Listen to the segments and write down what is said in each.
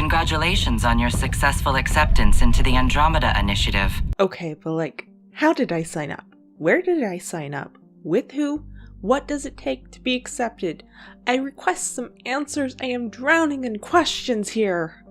Congratulations on your successful acceptance into the Andromeda initiative. Okay, but how did I sign up? Where did I sign up? With who? What does it take to be accepted? I request some answers. I am drowning in questions here.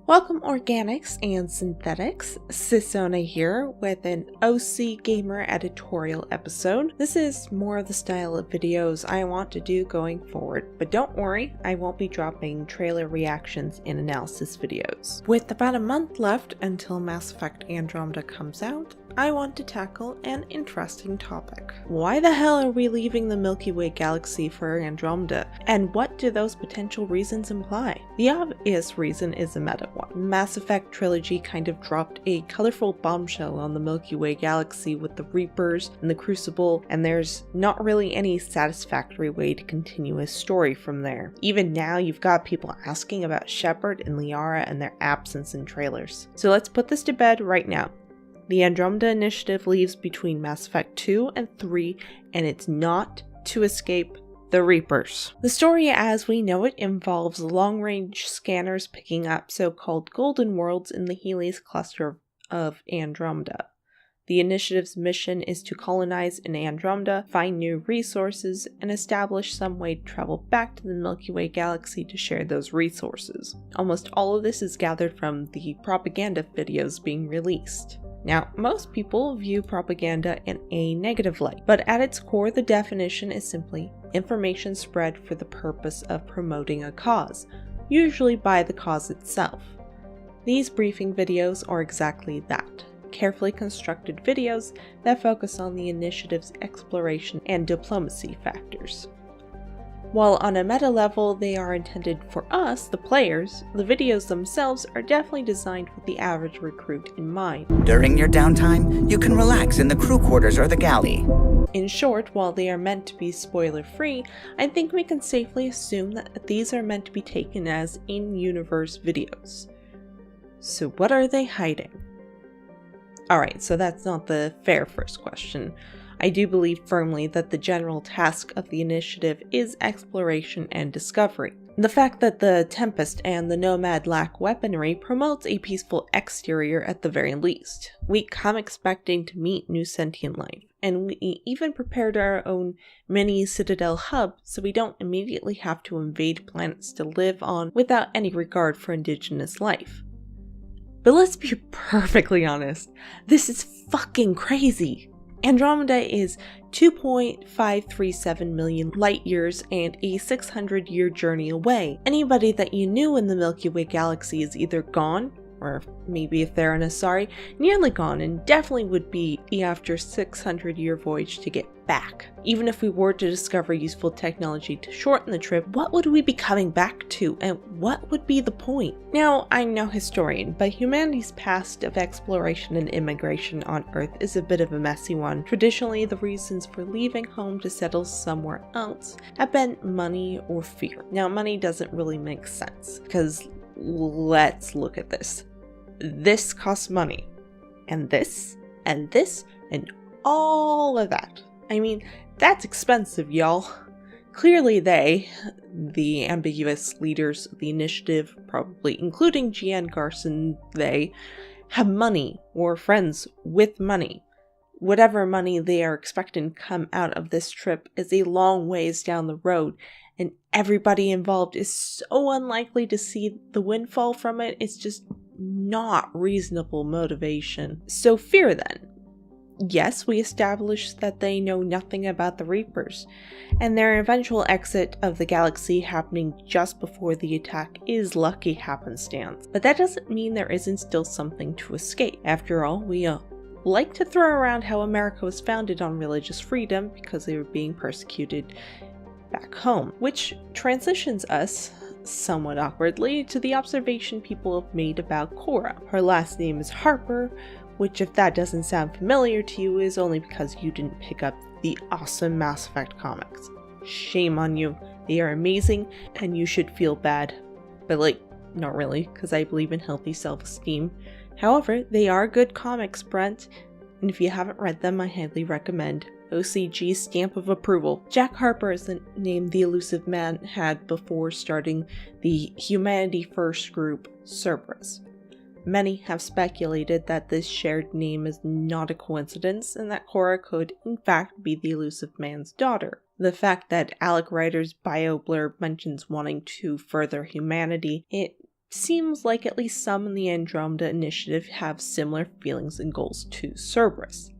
Welcome organics and synthetics, Sisona here with an OC Gamer editorial episode. This is more of the style of videos I want to do going forward, but don't worry, I won't be dropping trailer reactions and analysis videos. With about a month left until Mass Effect Andromeda comes out, I want to tackle an interesting topic. Why the hell are we leaving the Milky Way galaxy for Andromeda? And what do those potential reasons imply? The obvious reason is a meta one. Mass Effect trilogy kind of dropped a colorful bombshell on the Milky Way galaxy with the Reapers and the Crucible, and there's not really any satisfactory way to continue a story from there. Even now, you've got people asking about Shepard and Liara and their absence in trailers. So let's put this to bed right now. The Andromeda initiative leaves between Mass Effect 2 and 3, and it's not to escape the Reapers. The story as we know it involves long-range scanners picking up so-called golden worlds in the Helios cluster of Andromeda. The initiative's mission is to colonize in Andromeda, find new resources, and establish some way to travel back to the Milky Way galaxy to share those resources. Almost all of this is gathered from the propaganda videos being released. Now, most people view propaganda in a negative light, but at its core, the definition is simply information spread for the purpose of promoting a cause, usually by the cause itself. These briefing videos are exactly that. Carefully constructed videos that focus on the initiative's exploration and diplomacy factors. While on a meta level they are intended for us, the players, the videos themselves are definitely designed with the average recruit in mind. During your downtime, you can relax in the crew quarters or the galley. In short, while they are meant to be spoiler-free, I think we can safely assume that these are meant to be taken as in-universe videos. So what are they hiding? Alright, so that's not the fair first question. I do believe firmly that the general task of the initiative is exploration and discovery. The fact that the Tempest and the Nomad lack weaponry promotes a peaceful exterior at the very least. We come expecting to meet new sentient life, and we even prepared our own mini Citadel hub so we don't immediately have to invade planets to live on without any regard for indigenous life. But let's be perfectly honest, this is fucking crazy. Andromeda is 2.537 million light years and a 600-year journey away. Anybody that you knew in the Milky Way galaxy is either gone, or maybe if they're an Asari, nearly gone, and definitely would be after 600-year voyage to get back. Even if we were to discover useful technology to shorten the trip, what would we be coming back to, and what would be the point? Now, I'm no historian, but humanity's past of exploration and immigration on Earth is a bit of a messy one. Traditionally, the reasons for leaving home to settle somewhere else have been money or fear. Now, money doesn't really make sense, because let's look at this. This costs money, and this, and this, and all of that. I mean, that's expensive, y'all. Clearly they, the ambiguous leaders of the initiative, probably including Jien Garson, they have money or friends with money. Whatever money they are expecting to come out of this trip is a long ways down the road, and everybody involved is so unlikely to see the windfall from it. It's just not reasonable motivation. So fear then. Yes, we established that they know nothing about the Reapers, and their eventual exit of the galaxy happening just before the attack is lucky happenstance. But that doesn't mean there isn't still something to escape. After all, we like to throw around how America was founded on religious freedom because they were being persecuted back home, which transitions us, somewhat awkwardly, to the observation people have made about Cora. Her last name is Harper, which, if that doesn't sound familiar to you, is only because you didn't pick up the awesome Mass Effect comics. Shame on you. They are amazing, and you should feel bad. But like, not really, because I believe in healthy self-esteem. However, they are good comics, Brent, and if you haven't read them, I highly recommend. OCG's stamp of approval. Jack Harper is the name the Elusive Man had before starting the Humanity First group, Cerberus. Many have speculated that this shared name is not a coincidence and that Cora could in fact be the Elusive Man's daughter. The fact that Alec Ryder's bio blurb mentions wanting to further humanity, it seems like at least some in the Andromeda Initiative have similar feelings and goals to Cerberus.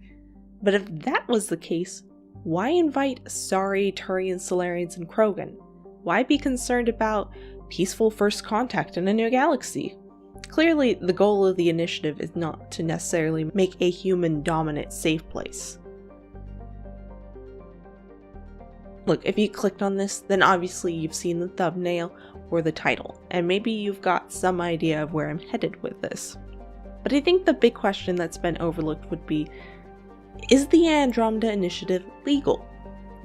But if that was the case, why invite Asari, Turians, Solarians, and Krogan? Why be concerned about peaceful first contact in a new galaxy? Clearly, the goal of the initiative is not to necessarily make a human-dominant safe place. Look, if you clicked on this, then obviously you've seen the thumbnail or the title, and maybe you've got some idea of where I'm headed with this. But I think the big question that's been overlooked would be, is the Andromeda Initiative legal?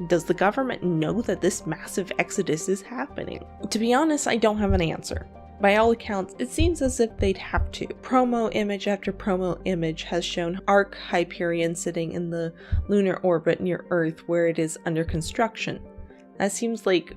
Does the government know that this massive exodus is happening? To be honest, I don't have an answer. By all accounts, it seems as if they'd have to. Promo image after promo image has shown Ark Hyperion sitting in the lunar orbit near Earth where it is under construction. That seems like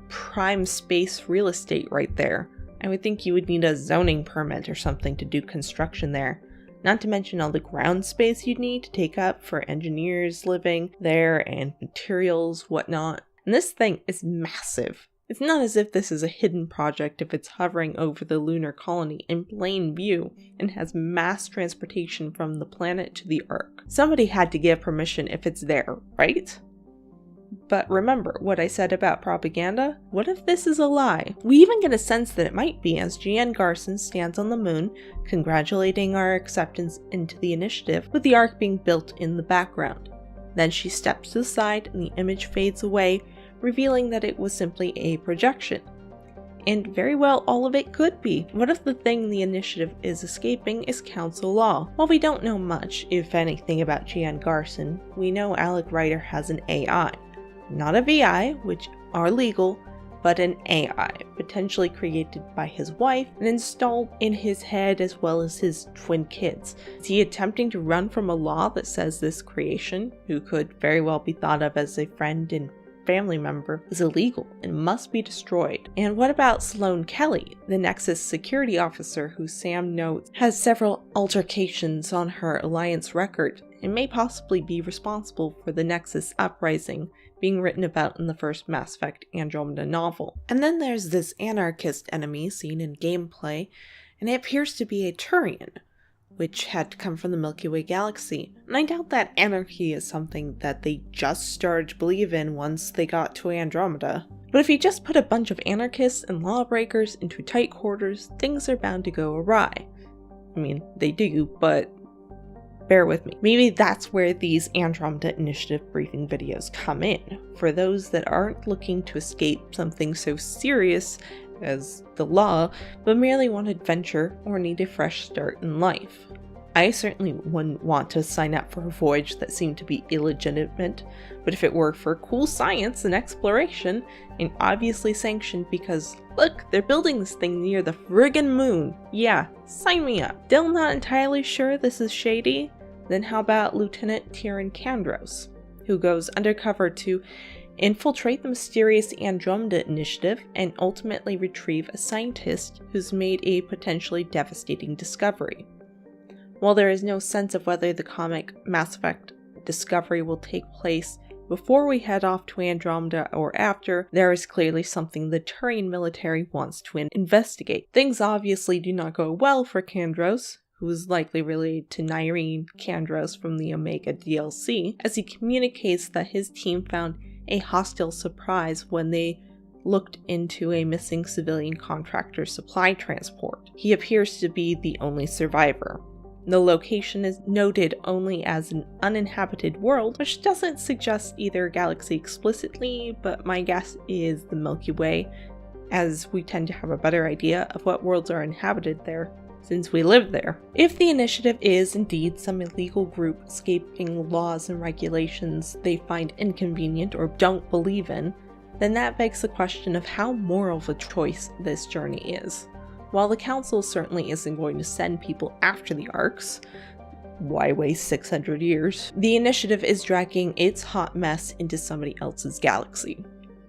prime space real estate right there. I would think you would need a zoning permit or something to do construction there. Not to mention all the ground space you'd need to take up for engineers living there and materials, whatnot. And this thing is massive. It's not as if this is a hidden project if it's hovering over the lunar colony in plain view and has mass transportation from the planet to the Ark. Somebody had to give permission if it's there, right? But remember what I said about propaganda? What if this is a lie? We even get a sense that it might be as Jien Garson stands on the moon, congratulating our acceptance into the initiative, with the Ark being built in the background. Then she steps to the side and the image fades away, revealing that it was simply a projection. And very well all of it could be. What if the thing the initiative is escaping is council law? While we don't know much, if anything, about Jien Garson, we know Alec Ryder has an AI. Not a VI, which are legal, but an AI, potentially created by his wife and installed in his head as well as his twin kids. Is he attempting to run from a law that says this creation, who could very well be thought of as a friend and family member, is illegal and must be destroyed? And what about Sloane Kelly, the Nexus security officer who Sam notes has several altercations on her Alliance record and may possibly be responsible for the Nexus uprising being written about in the first Mass Effect Andromeda novel? And then there's this anarchist enemy seen in gameplay, and it appears to be a Turian, which had to come from the Milky Way galaxy. And I doubt that anarchy is something that they just started to believe in once they got to Andromeda. But if you just put a bunch of anarchists and lawbreakers into tight quarters, things are bound to go awry. I mean, they do, but bear with me. Maybe that's where these Andromeda Initiative briefing videos come in, for those that aren't looking to escape something so serious as the law, but merely want adventure or need a fresh start in life. I certainly wouldn't want to sign up for a voyage that seemed to be illegitimate, but if it were for cool science and exploration, and obviously sanctioned because, look, they're building this thing near the friggin' moon, yeah, sign me up. Still not entirely sure this is shady? Then how about Lieutenant Tyrion Kandros, who goes undercover to infiltrate the mysterious Andromeda Initiative and ultimately retrieve a scientist who's made a potentially devastating discovery. While there is no sense of whether the comic Mass Effect Discovery will take place before we head off to Andromeda or after, there is clearly something the Turian military wants to investigate. Things obviously do not go well for Kandros, who is likely related to Nyreen Kandros from the Omega DLC, as he communicates that his team found a hostile surprise when they looked into a missing civilian contractor supply transport. He appears to be the only survivor. The location is noted only as an uninhabited world, which doesn't suggest either galaxy explicitly, but my guess is the Milky Way, as we tend to have a better idea of what worlds are inhabited there, since we live there. If the initiative is indeed some illegal group escaping laws and regulations they find inconvenient or don't believe in, then that begs the question of how moral of a choice this journey is. While the Council certainly isn't going to send people after the Arks, why waste 600 years? The Initiative is dragging its hot mess into somebody else's galaxy.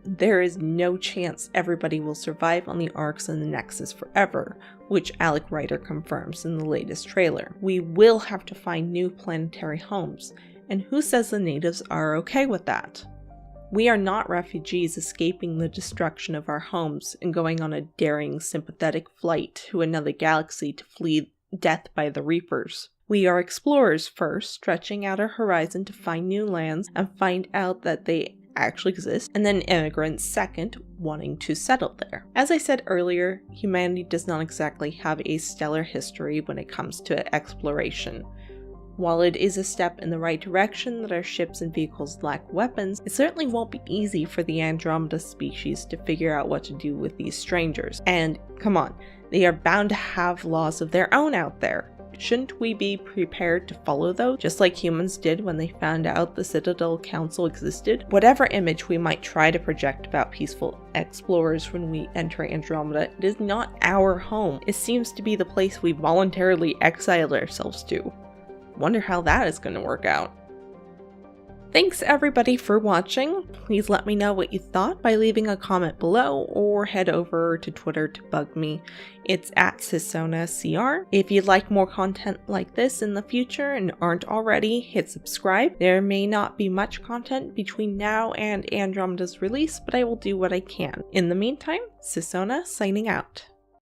There is no chance everybody will survive on the Arks and the Nexus forever, which Alec Ryder confirms in the latest trailer. We will have to find new planetary homes, and who says the natives are okay with that? We are not refugees escaping the destruction of our homes and going on a daring, sympathetic flight to another galaxy to flee death by the Reapers. We are explorers first, stretching out our horizon to find new lands and find out that they actually exist, and then immigrants second, wanting to settle there. As I said earlier, humanity does not exactly have a stellar history when it comes to exploration. While it is a step in the right direction that our ships and vehicles lack weapons, it certainly won't be easy for the Andromeda species to figure out what to do with these strangers. And come on, they are bound to have laws of their own out there. Shouldn't we be prepared to follow those, just like humans did when they found out the Citadel Council existed? Whatever image we might try to project about peaceful explorers when we enter Andromeda, it is not our home. It seems to be the place we voluntarily exiled ourselves to. Wonder how that is going to work out. Thanks everybody for watching. Please let me know what you thought by leaving a comment below or head over to Twitter to bug me. It's at SisonaCR. If you'd like more content like this in the future and aren't already, hit subscribe. There may not be much content between now and Andromeda's release, but I will do what I can. In the meantime, Sisona signing out.